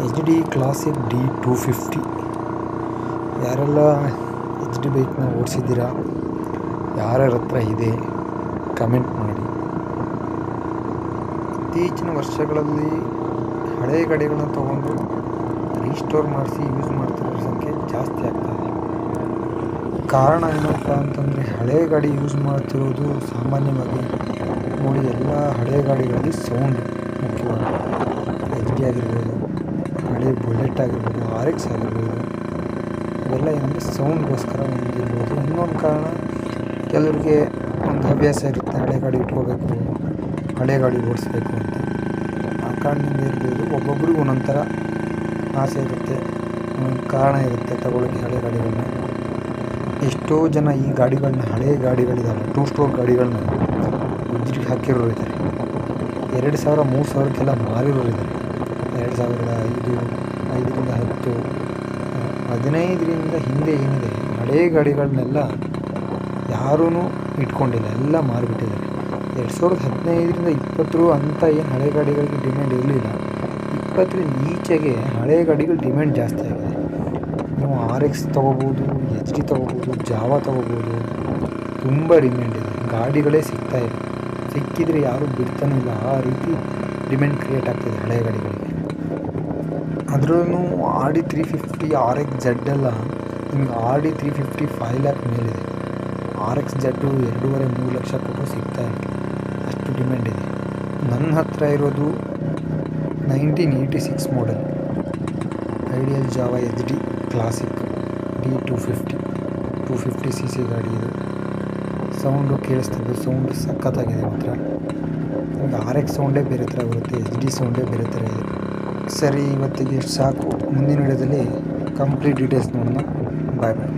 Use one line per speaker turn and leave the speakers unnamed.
H D classic D250 ಯಾರೆಲ್ಲ H D ಬೈಕ್ನ ಓಡಿಸಿದ್ದೀರಾ, ಯಾರ್ಯಾರ ಹತ್ರ ಇದೆ ಕಮೆಂಟ್ ಮಾಡಿ. ಇತ್ತೀಚಿನ ವರ್ಷಗಳಲ್ಲಿ ಹಳೆಯ ಗಾಡಿಗಳನ್ನ ತೊಗೊಂಡು ರೀಸ್ಟೋರ್ ಮಾಡಿಸಿ ಯೂಸ್ ಮಾಡ್ತಿರೋ ಸಂಖ್ಯೆ ಜಾಸ್ತಿ ಆಗ್ತಾಯಿದೆ. ಕಾರಣ ಏನಪ್ಪ ಅಂತಂದರೆ, ಹಳೆಯ ಗಾಡಿ ಯೂಸ್ ಮಾಡ್ತಿರೋದು ಸಾಮಾನ್ಯವಾಗಿ ನೋಡಿ, ಎಲ್ಲ ಹಳೆಯ ಗಾಡಿಗಳಲ್ಲಿ ಸೌಂಡ್ ಮುಖ್ಯವಾಗಿ ಎಚ್ ಡಿ ಆಗಿರ್ಬೋದು, ಹಳೆ ಬುಲೆಟ್ ಆಗಿರ್ಬೋದು, RX ಆಗಿರ್ಬೋದು, ಇವೆಲ್ಲ ಏನಂದರೆ ಸೌಂಡ್ಗೋಸ್ಕರ ಹೊಂದಿರ್ಬೋದು. ಇನ್ನೊಂದು ಕಾರಣ, ಕೆಲವರಿಗೆ ಒಂದು ಹವ್ಯಾಸ ಇರುತ್ತೆ ಹಳೆ ಗಾಡಿ ಇಟ್ಕೋಬೇಕು, ಹಳೆ ಗಾಡಿ ಓಡಿಸ್ಬೇಕು ಅಂತ. ಆ ಕಾರಣದಿಂದ ಇರ್ಬೋದು. ಒಬ್ಬೊಬ್ರಿಗೂ ಒಂದೊಂಥರ ಆಸೆ ಇರುತ್ತೆ, ಒಂದೊಂದು ಕಾರಣ ಇರುತ್ತೆ ತಗೊಳ್ಳೋಕ್ಕೆ ಹಳೆ ಗಾಡಿಗಳನ್ನ. ಎಷ್ಟೋ ಜನ ಈ ಗಾಡಿಗಳನ್ನ, ಹಳೆಯ ಗಾಡಿಗಳಿದಾವೆ 2 ಸ್ಟೋರ್ ಗಾಡಿಗಳನ್ನ ಗುಜ್ರಿಗೆ ಹಾಕಿರೋರು ಇದ್ದಾರೆ. 2,000 3,000ಕ್ಕೆಲ್ಲ ಮಾರಿರೋರು ಇದ್ದಾರೆ. 2,005, 5ರಿಂದ 10, 15ರಿಂದ ಹಿಂದೆ ಏನಿದೆ ಹಳೆಯ ಗಾಡಿಗಳನ್ನೆಲ್ಲ ಯಾರೂ ಇಟ್ಕೊಂಡಿಲ್ಲ, ಎಲ್ಲ ಮಾರಿಬಿಟ್ಟಿದ್ದಾರೆ. 2015ರಿಂದ 20 ಅಂತ ಏನು ಹಳೆ ಗಾಡಿಗಳಿಗೆ ಡಿಮ್ಯಾಂಡ್ ಇರಲಿಲ್ಲ. 20ರಿಂದ ಈಚೆಗೆ ಹಳೆಯ ಗಾಡಿಗಳು ಡಿಮ್ಯಾಂಡ್ ಜಾಸ್ತಿ ಆಗಿದೆ. ನೀವು RX ತೊಗೋಬೋದು, ಎಚ್ ಡಿ ತೊಗೋಬೋದು, ಜಾವಾ ತೊಗೋಬೋದು, ತುಂಬ ಡಿಮ್ಯಾಂಡ್ ಇದೆ. ಗಾಡಿಗಳೇ ಸಿಗ್ತಾಯಿಲ್ಲ, ಸಿಕ್ಕಿದರೆ ಯಾರೂ ಬಿಡ್ತಾನೂ ಇಲ್ಲ. ಆ ರೀತಿ ಡಿಮ್ಯಾಂಡ್ ಕ್ರಿಯೇಟ್ ಆಗ್ತಿದೆ ಹಳೆಯ ಗಾಡಿಗಳಿಗೆ. ಅದರಲ್ಲೂ Audi 350 RX Z ಎಲ್ಲ ನಿಮಗೆ Audi 350 5 lakh ಮೇಲಿದೆ. RX Z 2.5-3 ಲಕ್ಷ ಕೊಟ್ಟು ಸಿಗ್ತಾಯಿಲ್ಲ, ಅಷ್ಟು ಡಿಮ್ಯಾಂಡ್ ಇದೆ. ನನ್ನ ಹತ್ರ ಇರೋದು 1986 model ideal Java H D classic D250 250cc ಗಾಡಿ ಇದು. ಸೌಂಡು ಕೇಳಿಸ್ತಿದ್ದು, ಸೌಂಡ್ ಸಖತ್ತಾಗಿದೆ ಮಾತ್ರ. ನಮಗೆ RX ಸೌಂಡೇ ಬೇರೆ ಥರ ಬರುತ್ತೆ, ಎಚ್ ಡಿ ಸೌಂಡೇ ಬೇರೆ ಥರ ಇದೆ. ಸರಿ, ಇವತ್ತಿಗೆ ಸಾಕು. ಮುಂದಿನ ವಿಡಿಯೋದಲ್ಲಿ ಕಂಪ್ಲೀಟ್ ಡೀಟೇಲ್ಸ್ ನೋಡೋಣ. ಬಾಯ್ ಬಾಯ್.